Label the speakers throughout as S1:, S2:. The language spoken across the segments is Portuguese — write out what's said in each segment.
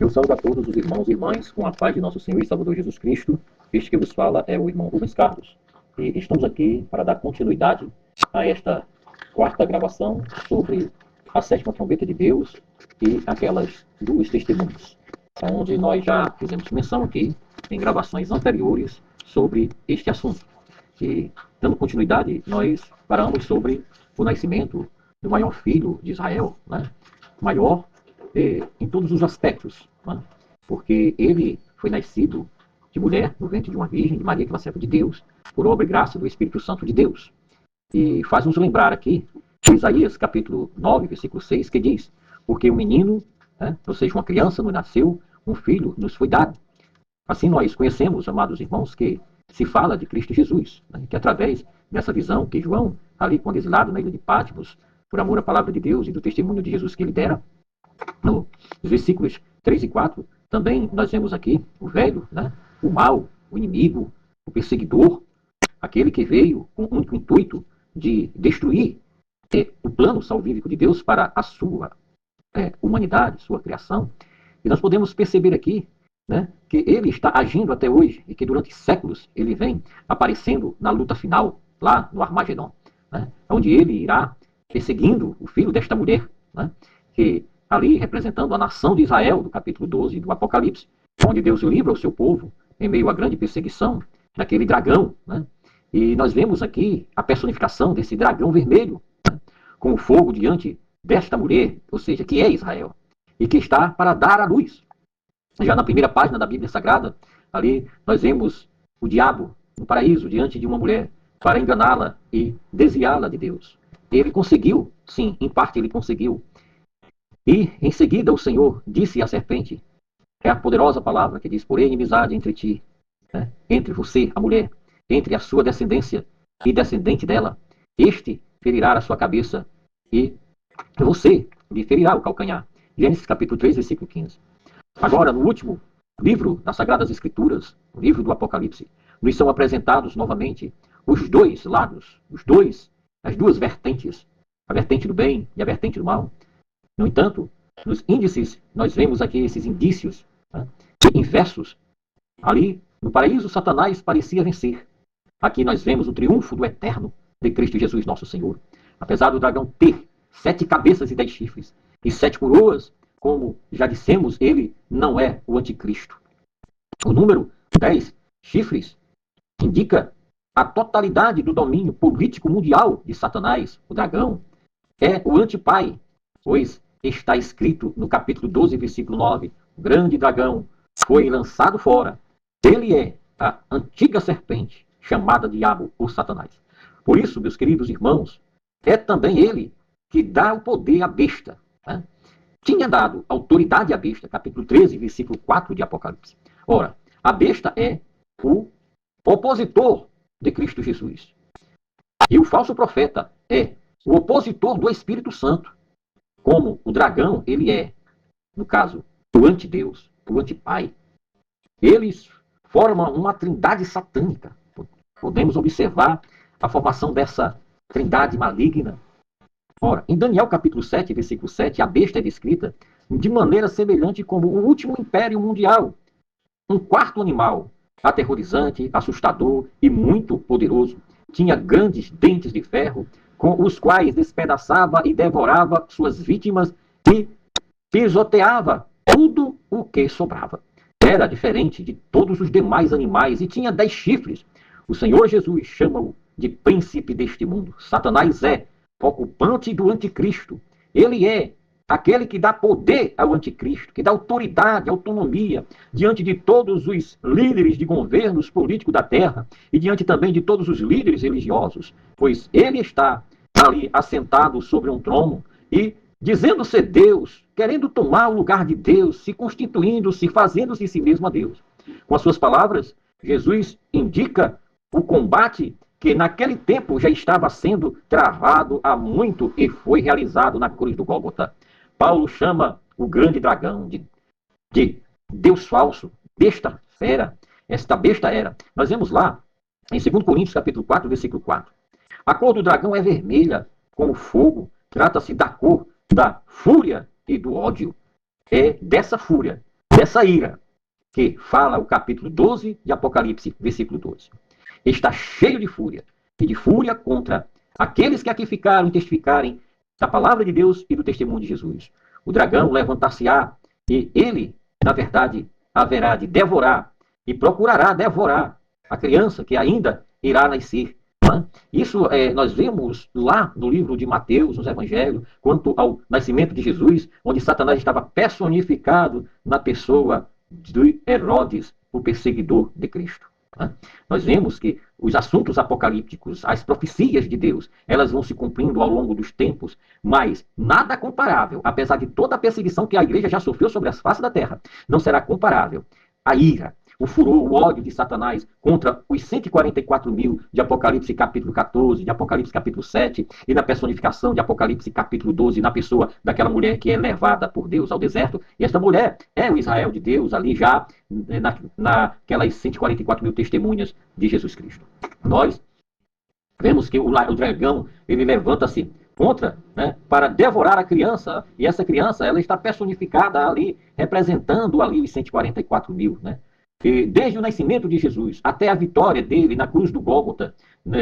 S1: Eu saúdo a todos os irmãos e irmãs com a paz de nosso Senhor e Salvador Jesus Cristo. Este que vos fala é o irmão Rubens Carlos. E estamos aqui para dar continuidade a esta quarta gravação sobre a sétima trombeta de Deus e aquelas duas testemunhas, onde nós já fizemos menção aqui em gravações anteriores sobre este assunto. E, dando continuidade, nós paramos sobre o nascimento do maior filho de Israel, né? Maior em todos os aspectos, né? Porque ele foi nascido de mulher no ventre de uma virgem, de Maria, que era serva de Deus, por obra e graça do Espírito Santo de Deus. E faz-nos lembrar aqui, Isaías capítulo 9, versículo 6, que diz: porque o menino, né, ou seja, uma criança, nos nasceu, um filho nos foi dado. Assim nós conhecemos, amados irmãos, que se fala de Cristo Jesus, né, que através dessa visão que João, ali quando exilado na ilha de Patmos, por amor à palavra de Deus e do testemunho de Jesus que ele dera, nos versículos 3 e 4, também nós vemos aqui o velho, né, o mal, o inimigo, o perseguidor, aquele que veio com o único intuito de destruir o plano salvífico de Deus para a sua humanidade, sua criação. E nós podemos perceber aqui, né, que ele está agindo até hoje e que durante séculos ele vem aparecendo na luta final, lá no Armagedon, né, onde ele irá perseguindo o filho desta mulher, né, que ali representando a nação de Israel, do capítulo 12 do Apocalipse, onde Deus livra o seu povo em meio à grande perseguição daquele dragão, né. E nós vemos aqui a personificação desse dragão vermelho, né, com o fogo diante desta mulher, ou seja, que é Israel, e que está para dar à luz. Já na primeira página da Bíblia Sagrada, ali nós vemos o diabo no paraíso diante de uma mulher para enganá-la e desviá-la de Deus. Ele conseguiu, sim, em parte ele conseguiu. E em seguida o Senhor disse à serpente, é a poderosa palavra que diz, porém inimizade entre ti, né, entre você, a mulher, entre a sua descendência e descendente dela, este ferirá a sua cabeça e você lhe ferirá o calcanhar. Gênesis capítulo 3, versículo 15. Agora, no último livro das Sagradas Escrituras, o livro do Apocalipse, nos são apresentados novamente os dois lados, as duas vertentes, a vertente do bem e a vertente do mal. No entanto, nos índices, nós vemos aqui esses indícios, né, inversos. Ali, no paraíso, Satanás parecia vencer. Aqui nós vemos o triunfo do eterno de Cristo Jesus, nosso Senhor. Apesar do dragão ter 7 cabeças e 10 chifres, e 7 coroas, como já dissemos, ele não é o anticristo. O número 10 chifres indica a totalidade do domínio político mundial de Satanás. O dragão é o antipai, pois está escrito no capítulo 12, versículo 9, o grande dragão foi lançado fora. Ele é a antiga serpente, chamada Diabo ou Satanás. Por isso, meus queridos irmãos, é também ele que dá o poder à besta, né? Tinha dado autoridade à besta, capítulo 13, versículo 4 de Apocalipse. Ora, a besta é o opositor de Cristo Jesus. E o falso profeta é o opositor do Espírito Santo. Como o dragão, ele é, no caso, o antideus, o antipai. Eles formam uma trindade satânica. Podemos observar a formação dessa trindade maligna. Ora, em Daniel capítulo 7, versículo 7, a besta é descrita de maneira semelhante como o último império mundial. Um quarto animal, aterrorizante, assustador e muito poderoso. Tinha grandes dentes de ferro, com os quais despedaçava e devorava suas vítimas e pisoteava tudo o que sobrava. Era diferente de todos os demais animais e tinha 10 chifres. O Senhor Jesus chama-o de príncipe deste mundo. Satanás é ocupante do anticristo. Ele é aquele que dá poder ao anticristo, que dá autoridade, autonomia, diante de todos os líderes de governos políticos da terra e diante também de todos os líderes religiosos, pois ele está ali assentado sobre um trono e dizendo ser Deus, querendo tomar o lugar de Deus, se constituindo-se, fazendo-se em si mesmo a Deus. Com as suas palavras, Jesus indica o combate que naquele tempo já estava sendo travado há muito e foi realizado na cruz do Gólgota. Paulo chama o grande dragão de Deus falso, besta, fera. Esta besta era. Nós vemos lá, em 2 Coríntios capítulo 4, versículo 4. A cor do dragão é vermelha, como fogo. Trata-se da cor da fúria e do ódio. É dessa fúria Dessa ira que fala o capítulo 12 de Apocalipse, versículo 12. Está cheio de fúria, e de fúria contra aqueles que aqui ficaram e testificarem da palavra de Deus e do testemunho de Jesus. O dragão levantar-se-á, e ele, na verdade, haverá de devorar, e procurará devorar a criança que ainda irá nascer. Isso nós vemos lá no livro de Mateus, nos Evangelhos, quanto ao nascimento de Jesus, onde Satanás estava personificado na pessoa de Herodes, o perseguidor de Cristo. Nós vemos que os assuntos apocalípticos, as profecias de Deus, elas vão se cumprindo ao longo dos tempos, mas nada comparável, apesar de toda a perseguição que a igreja já sofreu sobre as faces da terra, não será comparável à ira, o furor, o ódio de Satanás contra os 144 mil de Apocalipse capítulo 14, de Apocalipse capítulo 7, e na personificação de Apocalipse capítulo 12, na pessoa daquela mulher que é levada por Deus ao deserto. E esta mulher é o Israel de Deus, ali já naquelas 144 mil testemunhas de Jesus Cristo. Nós vemos que o dragão, ele levanta-se contra, para devorar a criança, e essa criança, ela está personificada ali, representando ali os 144 mil, que desde o nascimento de Jesus até a vitória dele na cruz do Gólgota,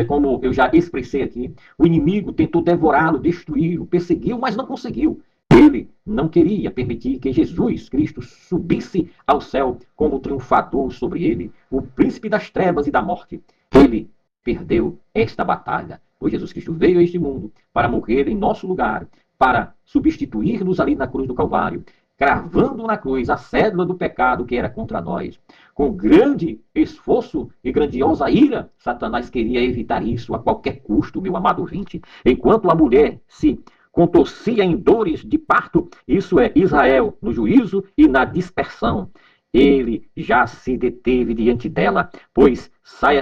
S1: como eu já expressei aqui, o inimigo tentou devorá-lo, destruí-lo, perseguiu, mas não conseguiu. Ele não queria permitir que Jesus Cristo subisse ao céu como triunfador sobre ele, o príncipe das trevas e da morte. Ele perdeu esta batalha, pois Jesus Cristo veio a este mundo para morrer em nosso lugar, para substituir-nos ali na cruz do Calvário, cravando na cruz a cédula do pecado que era contra nós. Com grande esforço e grandiosa ira, Satanás queria evitar isso a qualquer custo, meu amado ouvinte. Enquanto a mulher se contorcia em dores de parto, isso é Israel no juízo e na dispersão, ele já se deteve diante dela, pois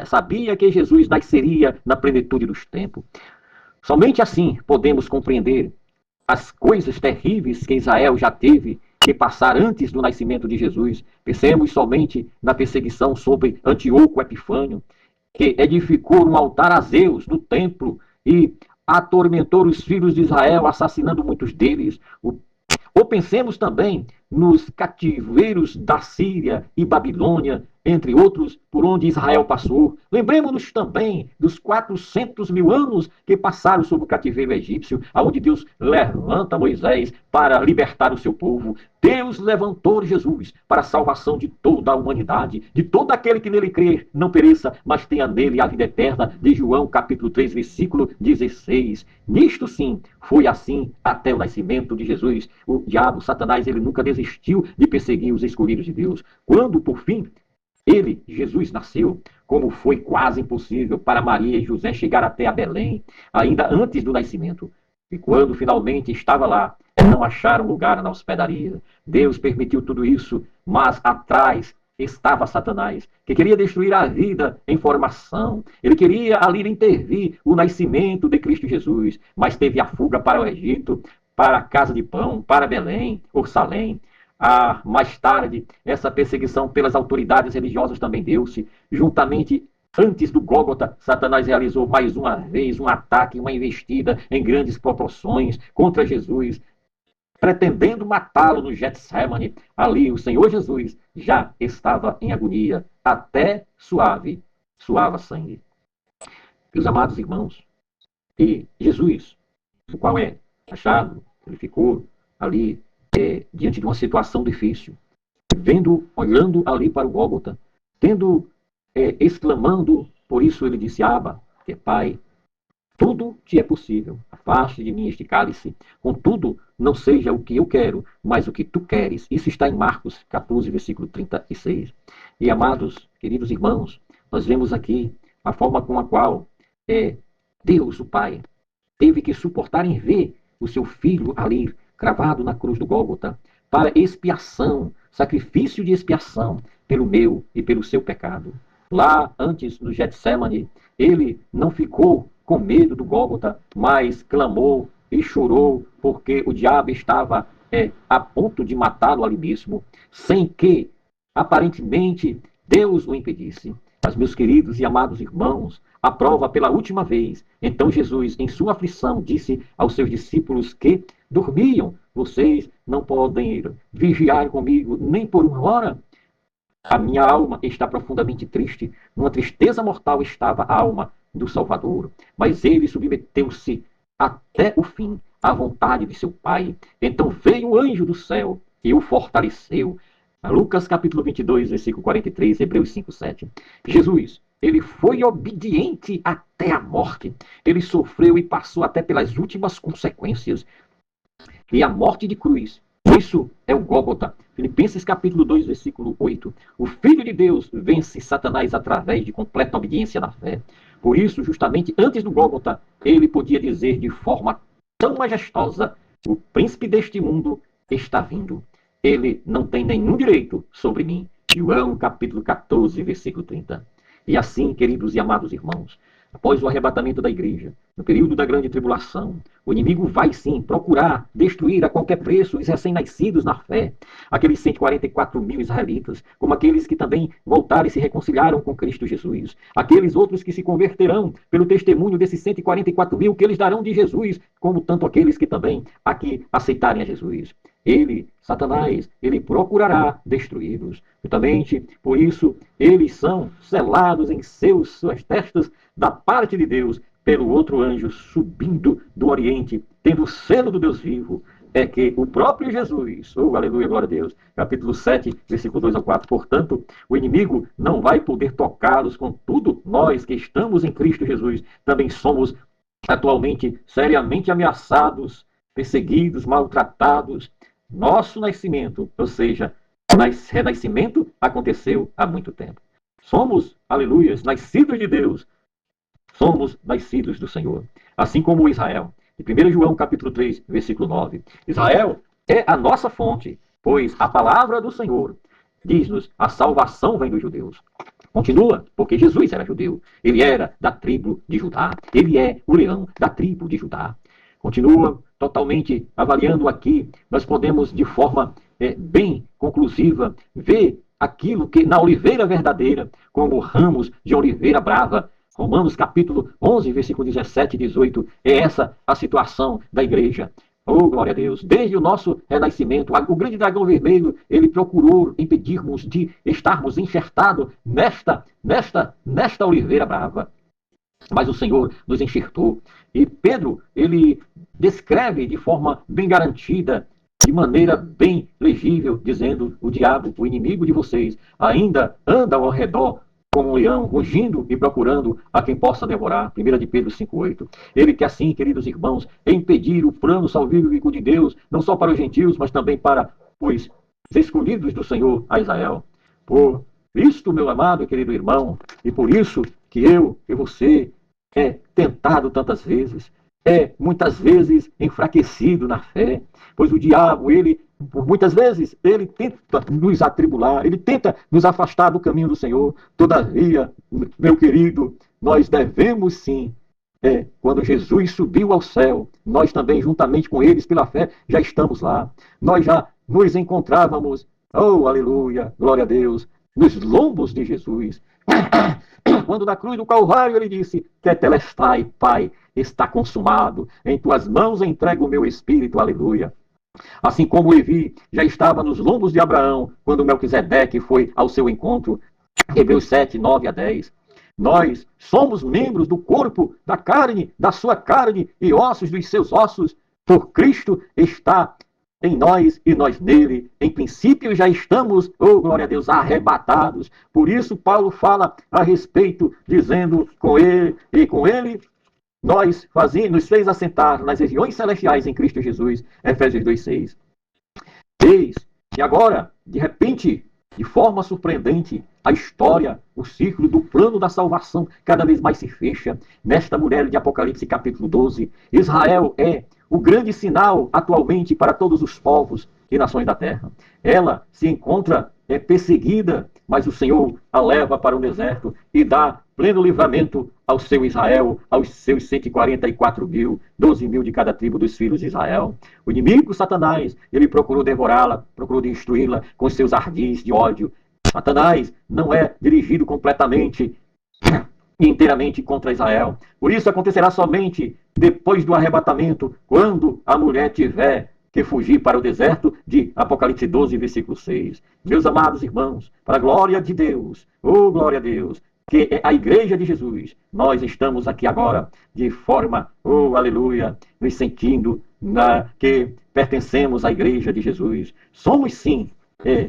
S1: sabia que Jesus nasceria na plenitude dos tempos. Somente assim podemos compreender as coisas terríveis que Israel já teve que passar antes do nascimento de Jesus. Pensemos somente na perseguição sobre Antíoco Epifânio, que edificou um altar a Zeus no templo e atormentou os filhos de Israel, assassinando muitos deles. Ou pensemos também nos cativeiros da Síria e Babilônia, entre outros, por onde Israel passou. Lembremos-nos também dos 400 mil anos que passaram sob o cativeiro egípcio, aonde Deus levanta Moisés para libertar o seu povo. Deus levantou Jesus para a salvação de toda a humanidade, de todo aquele que nele crer, não pereça, mas tenha nele a vida eterna, de João capítulo 3, versículo 16. Nisto sim, foi assim até o nascimento de Jesus. O diabo, Satanás, ele nunca desistiu de perseguir os escolhidos de Deus. Quando, por fim, ele, Jesus, nasceu, como foi quase impossível para Maria e José chegar até a Belém, ainda antes do nascimento. E quando finalmente estava lá, não acharam lugar na hospedaria. Deus permitiu tudo isso, mas atrás estava Satanás, que queria destruir a vida em formação. Ele queria ali intervir o nascimento de Cristo Jesus, mas teve a fuga para o Egito, para a casa de pão, para Belém, ou Salém. Mais tarde, essa perseguição pelas autoridades religiosas também deu-se. Juntamente, antes do Gólgota, Satanás realizou mais uma vez um ataque, uma investida em grandes proporções contra Jesus, pretendendo matá-lo no Getsemane. Ali, o Senhor Jesus já estava em agonia, até suava sangue. Meus amados irmãos, e Jesus, o qual é achado, ele ficou ali diante de uma situação difícil, olhando ali para o Gólgota, exclamando, por isso ele disse: Abba, que é Pai, tudo te é possível, afaste de mim este cálice, contudo, não seja o que eu quero, mas o que tu queres. Isso está em Marcos 14, versículo 36. E amados, queridos irmãos, nós vemos aqui a forma com a qual Deus, o Pai, teve que suportar em ver o seu filho ali cravado na cruz do Gólgota, para expiação, sacrifício de expiação pelo meu e pelo seu pecado. Lá, antes do Getsemane, ele não ficou com medo do Gólgota, mas clamou e chorou, porque o diabo estava a ponto de matá-lo ali mesmo, sem que, aparentemente, Deus o impedisse. Mas, meus queridos e amados irmãos, a prova pela última vez. Então Jesus, em sua aflição, disse aos seus discípulos que dormiam: vocês não podem vigiar comigo nem por uma hora? A minha alma está profundamente triste. Numa tristeza mortal estava a alma do Salvador. Mas ele submeteu-se até o fim à vontade de seu Pai. Então veio o anjo do céu e o fortaleceu. Lucas capítulo 22, versículo 43, Hebreus 5, 7. Jesus, ele foi obediente até a morte. Ele sofreu e passou até pelas últimas consequências. E a morte de cruz, isso é o Gólgota. Filipenses capítulo 2, versículo 8. O Filho de Deus vence Satanás através de completa obediência na fé. Por isso, justamente antes do Gólgota, ele podia dizer de forma tão majestosa: o príncipe deste mundo está vindo. Ele não tem nenhum direito sobre mim. João capítulo 14, versículo 30. E assim, queridos e amados irmãos, após o arrebatamento da igreja, no período da grande tribulação, o inimigo vai sim procurar destruir a qualquer preço os recém-nascidos na fé, aqueles 144 mil israelitas, como aqueles que também voltaram e se reconciliaram com Cristo Jesus, aqueles outros que se converterão pelo testemunho desses 144 mil que eles darão de Jesus, como tanto aqueles que também aqui aceitarem a Jesus. Ele, Satanás, ele procurará destruí-los. Justamente por isso, eles são selados em suas testas da parte de Deus, pelo outro anjo subindo do Oriente, tendo o selo do Deus vivo. É que o próprio Jesus, aleluia, glória a Deus, capítulo 7, versículo 2 a 4, portanto, o inimigo não vai poder tocá-los, contudo, nós que estamos em Cristo Jesus, também somos atualmente seriamente ameaçados, perseguidos, maltratados. Nosso nascimento, ou seja, renascimento, aconteceu há muito tempo. Somos, aleluias, nascidos de Deus. Somos nascidos do Senhor. Assim como Israel. Em 1 João capítulo 3, versículo 9. Israel é a nossa fonte, pois a palavra do Senhor diz-nos: a salvação vem dos judeus. Continua, porque Jesus era judeu. Ele era da tribo de Judá. Ele é o leão da tribo de Judá. Continua totalmente avaliando aqui, nós podemos de forma bem conclusiva ver aquilo que na oliveira verdadeira, como ramos de oliveira brava, Romanos capítulo 11, versículo 17 e 18, é essa a situação da igreja. Oh, glória a Deus! Desde o nosso renascimento, o grande dragão vermelho, ele procurou impedirmos de estarmos enxertados nesta oliveira brava. Mas o Senhor nos enxertou. E Pedro, ele descreve de forma bem garantida, de maneira bem legível, dizendo: o diabo, o inimigo de vocês, ainda anda ao redor como um leão, rugindo e procurando a quem possa devorar. 1 de Pedro 5,8. Ele que assim, queridos irmãos, impedir o plano salvífico de Deus, não só para os gentios, mas também para os escolhidos do Senhor, a Israel. Por isto, meu amado e querido irmão, e por isso que eu e você é tentado tantas vezes, é muitas vezes enfraquecido na fé, pois o diabo, ele, por muitas vezes, ele tenta nos atribular, ele tenta nos afastar do caminho do Senhor. Todavia, meu querido, nós devemos sim, quando Jesus subiu ao céu, nós também, juntamente com eles, pela fé, já estamos lá. Nós já nos encontrávamos, oh, aleluia, glória a Deus, nos lombos de Jesus. Quando na cruz do Calvário ele disse: Tetelestai, Pai, está consumado, em tuas mãos entrego o meu espírito, aleluia. Assim como Levi já estava nos lombos de Abraão, quando Melquisedeque foi ao seu encontro, Hebreus 7, 9 a 10. Nós somos membros do corpo, da carne, da sua carne e ossos dos seus ossos. Por Cristo está em nós e nós nele. Em princípio já estamos, oh glória a Deus, arrebatados. Por isso Paulo fala a respeito, dizendo: com ele nos fez assentar nas regiões celestiais em Cristo Jesus. Efésios 2,6. Eis que agora, de repente, de forma surpreendente, a história, o ciclo do plano da salvação cada vez mais se fecha. Nesta mulher de Apocalipse capítulo 12, Israel é o grande sinal atualmente para todos os povos e nações da terra. Ela se encontra perseguida, mas o Senhor a leva para o deserto e dá pleno livramento ao seu Israel, aos seus 144 mil, 12 mil de cada tribo dos filhos de Israel. O inimigo, Satanás, ele procurou devorá-la, procurou destruí-la com seus ardis de ódio. Satanás não é dirigido completamente e inteiramente contra Israel. Por isso acontecerá somente depois do arrebatamento, quando a mulher tiver que fugir para o deserto de Apocalipse 12, versículo 6. Meus amados irmãos, para a glória de Deus, oh glória a Deus, que é a igreja de Jesus, nós estamos aqui agora de forma, oh aleluia, nos sentindo que pertencemos à igreja de Jesus. Somos sim,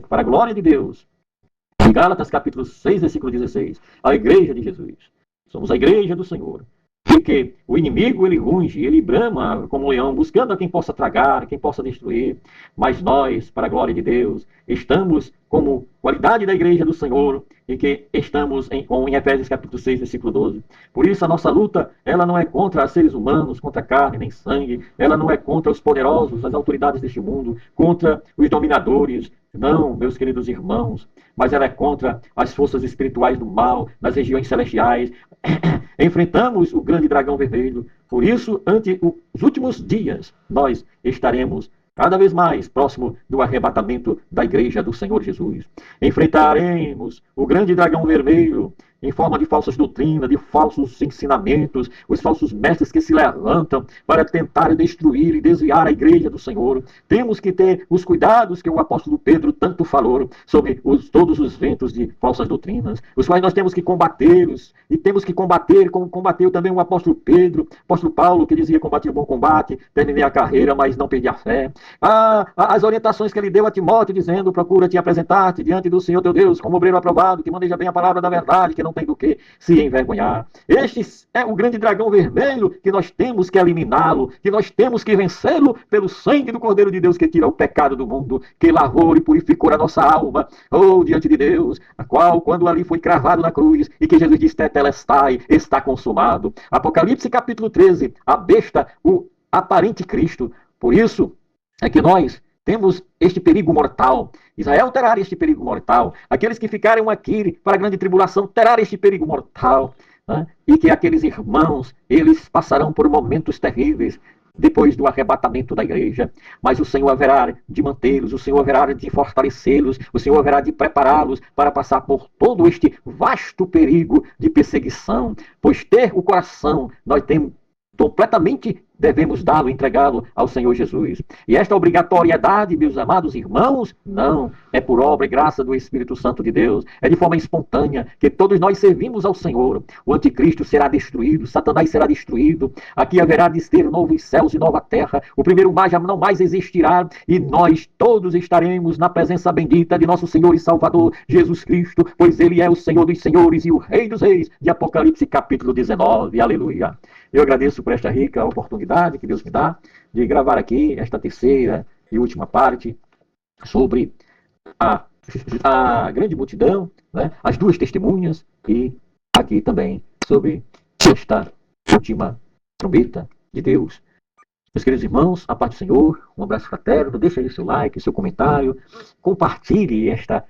S1: para a glória de Deus. Em Gálatas capítulo 6, versículo 16, a igreja de Jesus. Somos a igreja do Senhor. Porque o inimigo, ele runge, ele brama como um leão, buscando a quem possa tragar, quem possa destruir. Mas nós, para a glória de Deus, estamos como qualidade da igreja do Senhor, e que estamos em Efésios capítulo 6, versículo 12. Por isso a nossa luta, ela não é contra seres humanos, contra carne nem sangue, ela não é contra os poderosos, as autoridades deste mundo, contra os dominadores, não, meus queridos irmãos, mas ela é contra as forças espirituais do mal, nas regiões celestiais. Enfrentamos o grande dragão vermelho. Por isso, ante os últimos dias, nós estaremos cada vez mais próximo do arrebatamento da igreja do Senhor Jesus. Enfrentaremos o grande dragão vermelho em forma de falsas doutrinas, de falsos ensinamentos, os falsos mestres que se levantam para tentar destruir e desviar a igreja do Senhor. Temos que ter os cuidados que o apóstolo Pedro tanto falou sobre todos os ventos de falsas doutrinas, os quais nós temos que combatê-los, e temos que combater, como combateu também o apóstolo Pedro, apóstolo Paulo, que dizia: combati o bom combate, terminei a carreira, mas não perdi a fé. As orientações que ele deu a Timóteo, dizendo: procura te apresentar-te diante do Senhor teu Deus como obreiro aprovado, que maneja bem a palavra da verdade, que não tem do que se envergonhar. Este é o grande dragão vermelho, que nós temos que eliminá-lo, que nós temos que vencê-lo pelo sangue do Cordeiro de Deus, que tira o pecado do mundo, que lavou e purificou a nossa alma, diante de Deus, a qual, quando ali foi cravado na cruz, e que Jesus disse: tetelestai, está consumado. Apocalipse capítulo 13, a besta, o aparente Cristo. Por isso é que nós temos este perigo mortal. Israel terá este perigo mortal. Aqueles que ficaram aqui para a grande tribulação terão este perigo mortal. Né? E que aqueles irmãos, eles passarão por momentos terríveis depois do arrebatamento da igreja. Mas o Senhor haverá de mantê-los, o Senhor haverá de fortalecê-los, o Senhor haverá de prepará-los para passar por todo este vasto perigo de perseguição. Pois ter o coração, nós temos completamente, devemos dá-lo, entregá-lo ao Senhor Jesus. E esta obrigatoriedade, meus amados irmãos, não é por obra e graça do Espírito Santo de Deus, é de forma espontânea, que todos nós servimos ao Senhor. O anticristo será destruído, Satanás será destruído, aqui haverá de ter novos céus e nova terra, o primeiro mar já não mais existirá, e nós todos estaremos na presença bendita de nosso Senhor e Salvador Jesus Cristo, pois Ele é o Senhor dos senhores e o Rei dos reis, de Apocalipse capítulo 19, aleluia. Eu agradeço por esta rica oportunidade que Deus me dá de gravar aqui esta terceira e última parte sobre a grande multidão, né? As duas testemunhas, e aqui também sobre esta última trombeta de Deus. Meus queridos irmãos, a paz do Senhor, um abraço fraterno, deixa aí seu like, seu comentário, compartilhe esta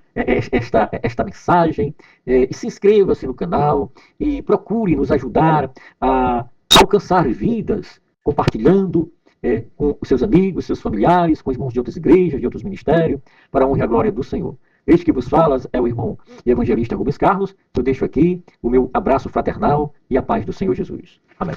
S1: mensagem, e se inscreva-se no canal e procure nos ajudar a alcançar vidas, compartilhando com os seus amigos, seus familiares, com os irmãos de outras igrejas, de outros ministérios, para a honra e a glória do Senhor. Este que vos fala é o irmão e evangelista Rubens Carlos. Eu deixo aqui o meu abraço fraternal e a paz do Senhor Jesus. Amém.